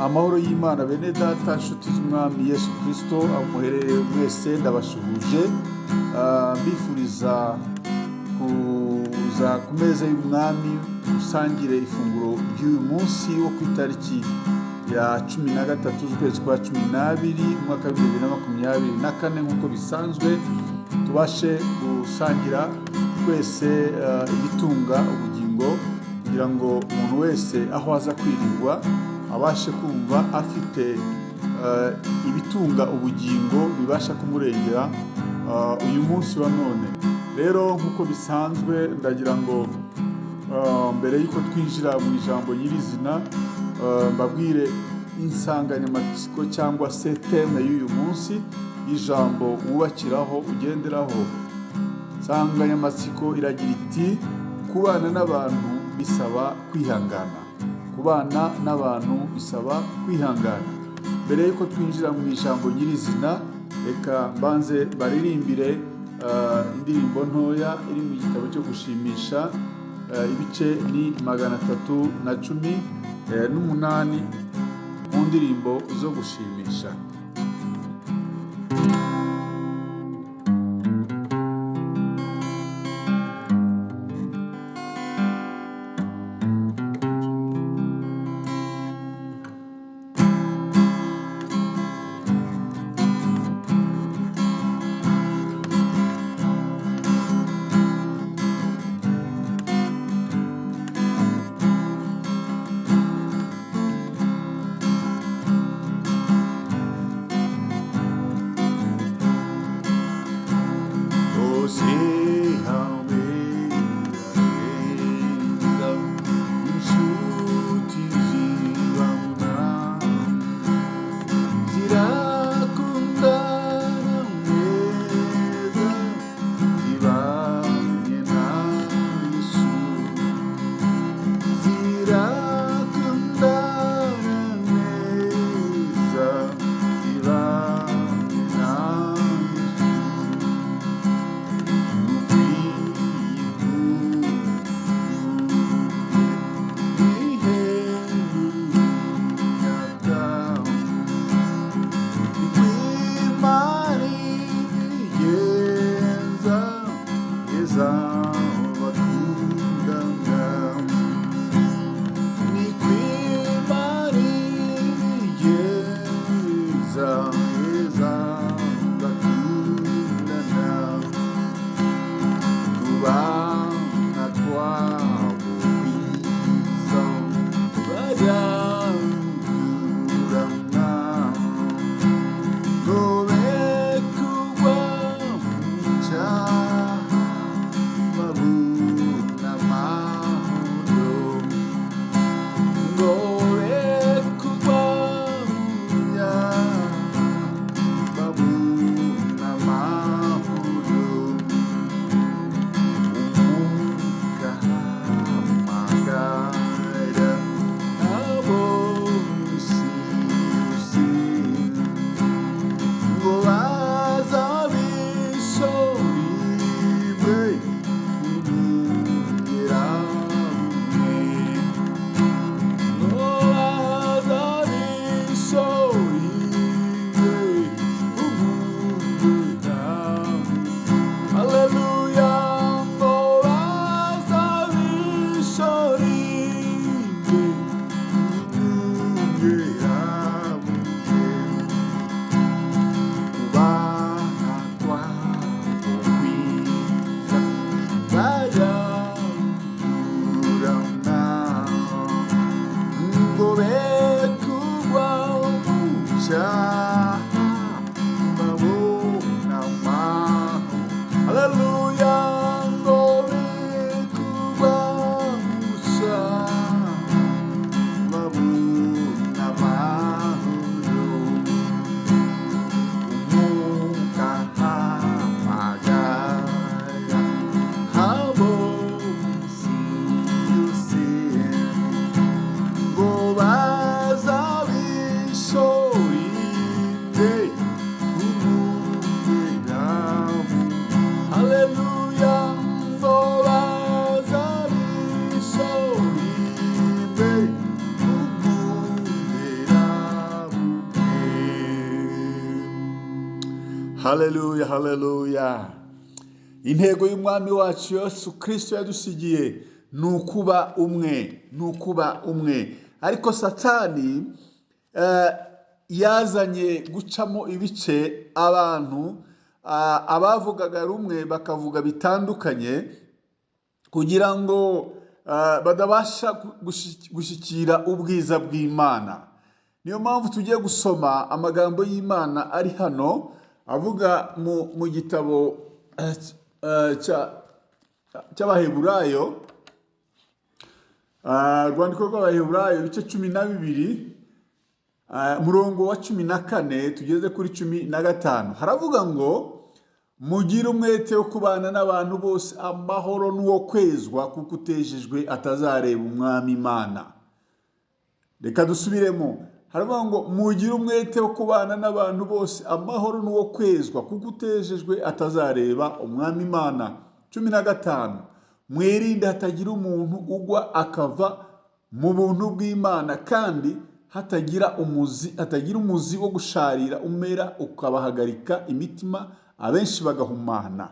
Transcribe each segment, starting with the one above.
Amahoro y'Imana bene data nshuti z'umwami Yesu Kristo amuherereye mwese ndabashuhuje mbifuriza kuza ku meza y'umwami usangire ifunguro ry'uyu munsi wo ku itariki ya 13 z'ukwezi kwa 12 umwaka wa 2024 nk'uko bisanzwe tubashe gusangira twese ibitunga ubugingo kugira ngo umuntu wese aho aza kwirirwa abashe kumva afite ibitunga ubugingo bibasha kumurengera uyu munsi wa none. Rero nk'uko bisanzwe ndagira ngo mbere y'uko twinjira mu ijambo nyirizina mbabwire insanganyamatsiko cyangwa se teme y'uyu munsi y'ijambo wubakiraho ugenderaho. Insanganyamatsiko iragira iti kubana n'abantu bisaba kwihangana. Kubana n'abantu bisaba kwihangana. Mbere y'uko twinjira mu ijambo nyirizina reka mbanze baririmbire indirimbo ntoya iri mu gitabo cyo gushimisha ibice ni 318 mu ndirimbo zo gushimisha. haleluya haleluya. Intego y'umwami wacu Yesu Kristo yadusigiye ni ukuba umwe. Ariko Satani yazanye gucamo ibice abantu, abavugaga rumwe bakavuga bitandukanye, kugira ngo badabasha gushyikira ubwiza bw'Imana. Niyo mpamvu tugiye gusoma amagambo y'Imana ari hano avuga mu gitabo cy'Abaheburayo, urwandiko rw'Abaheburayo ibice 12, murongo wa 14 tugeze kuri 15. Haravuga ngo mugire umwete wo kubana n'abantu bose amahoro n'uwo kwezwa, kuko utejejwe atazareba umwami Imana. Reka dusubiremo. Haravuga ngo mugire umwete wo kubana n'abantu bose amahoro n'uwo kwezwa, kuko utejejwe atazareba umwami Imana. 15. Mwirinde hatagira umuntu ugwa akava mu buntu bw'Imana, kandi hatagira umuzi wo gusharira umera ukabahagarika imitima, abenshi bagahumana.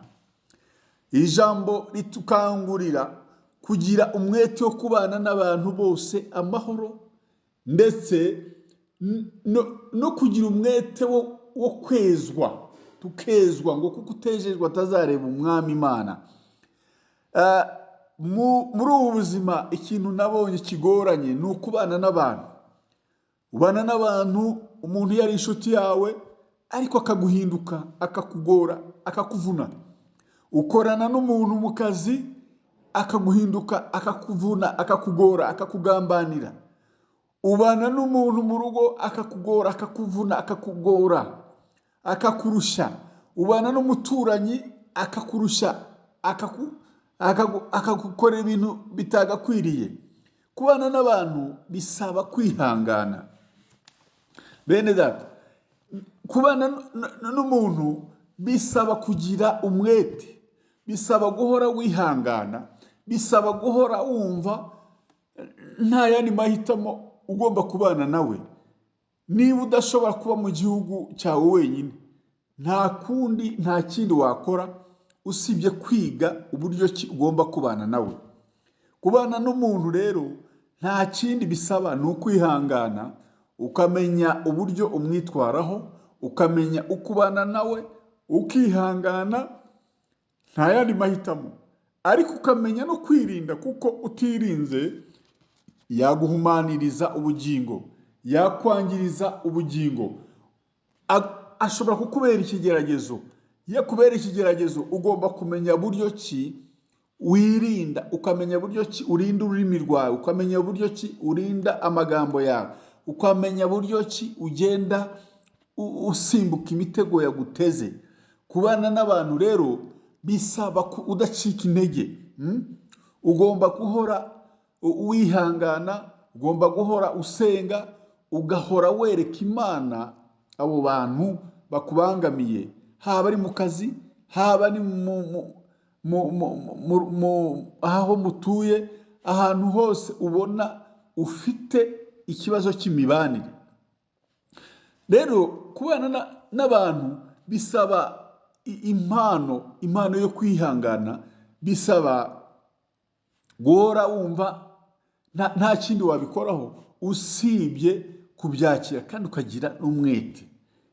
Iri jambo ritukangurira kugira umwete wo kubana n'abantu bose amahoro, ndetse no kugira umwete wo kwezwa, tukezwa ngo kuko utejejwe atazareba umwami Imana. Muri ubu buzima ikintu nabonye kigoranye ni ukubana n'abantu. Ubana n'abantu, umuntu yari inshuti yawe ariko akaguhinduka, akakugora, akakuvuna. Ukorana n'umuntu mu kazi akaguhinduka, akakuvuna, akakugora, akakugambanira. Ubana n'umuntu mu rugo akakugora, akakuvuna, akakugora, akakurusha. Ubana n'umuturanyi akakurusha, akagukorera ibintu bitagakwiriye. Kubana n'abantu bisaba kwihangana. Bene data, kubana n'umuntu bisaba kugira umwete, bisaba guhora wihangana, bisaba guhora wumva nta yandi mahitamo ugomba kubana nawe. Niba udashobora kuba mu gihugu cyawe wenyine, nta kindi wakora usibye kwiga uburyo ki ugomba kubana nawe. Kubana n'umuntu rero nta kindi bisaba, ni ukwihangana, ukamenya uburyo umwitwaraho, ukamenya uko ubana nawe, ukihangana, nta yandi mahitamo. Ariko ukamenya no kwirinda, kuko utirinze yaguhumaniriza ubugingo, yakwangiriza ubugingo, ashobora kukubera ikigeragezo. Iyo kubera ikigeragezo ugomba kumenya buryo ki wirinda, ukamenya buryo ki urinda ururimi rwawe, ukamenya buryo ki urinda amagambo yawe, ukamenya buryo ki ugenda usimbuka imitego yaguteze. Kubana n'abantu rero bisaba udacika intege. Ugomba guhora wihangana, ugomba guhora usenga, ugahora wereka Imana abo bantu bakubangamiye, haba ari mu kazi, haba ari aho mutuye, ahantu hose ubona ufite ikibazo cy'imibanire. Rero kubana n'abantu bisaba impano yo kwihangana, bisaba guhora wumva nta kindi wabikoraho usibye kubyakira, kandi ukagira n'umwete.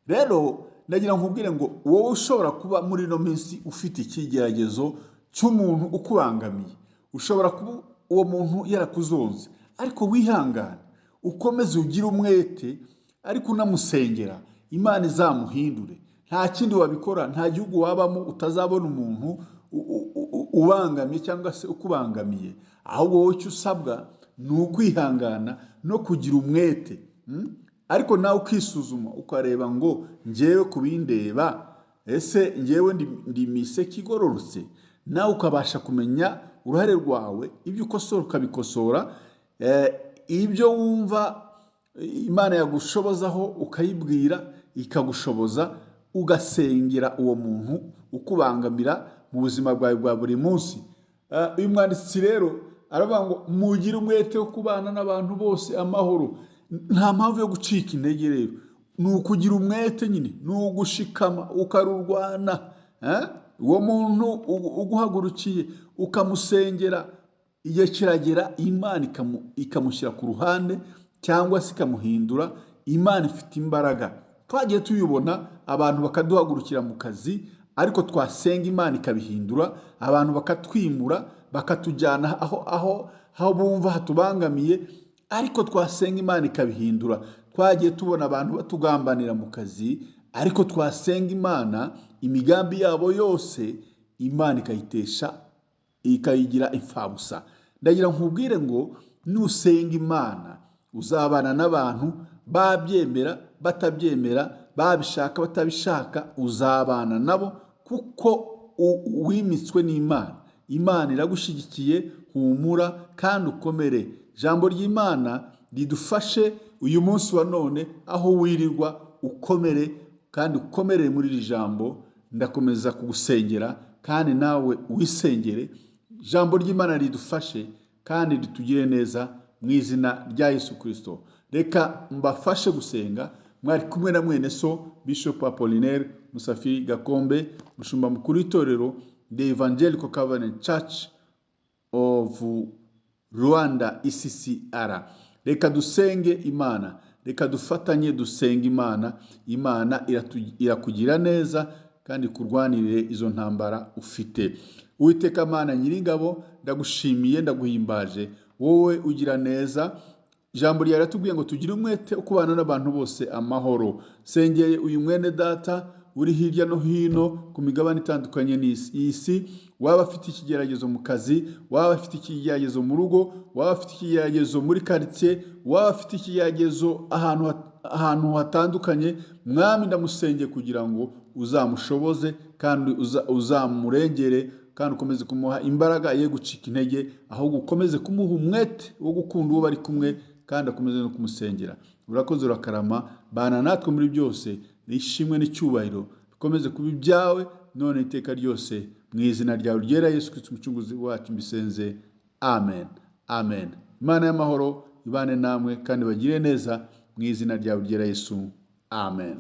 Rero ndagira nkubwire ngo wowe ushobora kuba muri ino minsi ufite ikigeragezo cy'umuntu ukubangamiye, ushobora kuba uwo muntu yarakuzonze, ariko wihangane, ukomeze ugire umwete, ariko unamusengera Imana izamuhindure. Nta kindi wabikora, nta gihugu wabamo utazabona umuntu ubangamiye cyangwa se ukubangamiye. Ahubwo wowe icyo usabwa ni ukwihangana no kugira umwete. Ariko nawe ukisuzuma ukareba ngo njyewe kubindeba, ese njyewe ndi miseke igororotse? Nawe ukabasha kumenya uruhare rwawe, ibyo ukosora ukabikosora, ibyo wumva Imana yagushobozaho ukayibwira ikagushoboza, ugasengera uwo muntu ukubangamira mu buzima bwawe bwa buri munsi. Uyu mwanditsi rero aravuga ngo mugire umwete wo kubana n'abantu bose amahoro. Nta mpamvu yo gucika intege rero. ni ukugira umwete nyine, ni ugushikama ukarurwana. Uwo muntu uguhagurukiye ukamusengera, igihe kiragera Imana ikamushyira ku ruhande cyangwa se ikamuhindura. Imana ifite imbaraga. Twagiye tuyibona, abantu bakaduhagurukira mu kazi, ariko twasenga Imana ikabihindura, abantu bakatwimura bakatujyana aho bumva hatubangamiye, ariko twasenga Imana ikabihindura. Twagiye tubona abantu batugambanira mu kazi, ariko twasenga Imana, imigambi yabo yose Imana ikayitesha, ikayigira imfabusa. Ndagira nkubwire ngo nusenga Imana uzabana n'abantu, babyemera batabyemera, babishaka batabishaka, uzabana nabo kuko wimitswe n'Imana. Imana iragushyigikiye, humura kandi ukomere. Ijambo ry'Imana ridufashe uyu munsi wa none, aho wirirwa ukomere kandi ukomerere muri iri jambo. Ndakomeza kugusengera kandi nawe wisengere. Ijambo ry'Imana ridufashe kandi ritugire neza mu izina rya Yesu Kristo. Reka mbafashe gusenga. Mwari kumwe na mwene so Bishop Apollinaire Musafiri Gakombe, mushumba mukuru w'itorero The Evangelical Covenant Church of Rwanda ECCR. Reka dusenge Imana, reka dufatanye dusenga Imana. Imana irakugira neza kandi kurwanirire izo ntambara ufite. Uwiteka Mana Nyiringabo, ndagushimiye, ndaguhimbaje, wowe ugira neza. Ijambo ryawe riratubwiye ngo tugire umwete wo kubana n'abantu bose amahoro. Sengeye uyu mwene data uri hirya no hino ku migabane itandukanye y'isi, waba afite ikigeragezo mu kazi, waba afite ikigeragezo mu rugo, waba afite ikigeragezo muri quartier, waba afite ikigeragezo ahantu hatandukanye. Mwami, ndamusengeye kugira ngo uzamushoboze kandi uzamurengere, kandi ukomeze kumuha imbaraga ye gucika intege, ahubwo ukomeze kumuha umwete wo gukunda uwo bari kumwe, kandi akomeze no kumusengera. Urakoze, urakarama, bana natwe muri byose. Nishimwe n'icyubahiro bikomeze kuba ibyawe none iteka ryose, mu izina ryawe ryera Yesu Kristo umucunguzi wacu mbisenze, amen, amen. Imana y'amahoro ibane namwe kandi bagire neza, mu izina ryawe ryera Yesu, amen.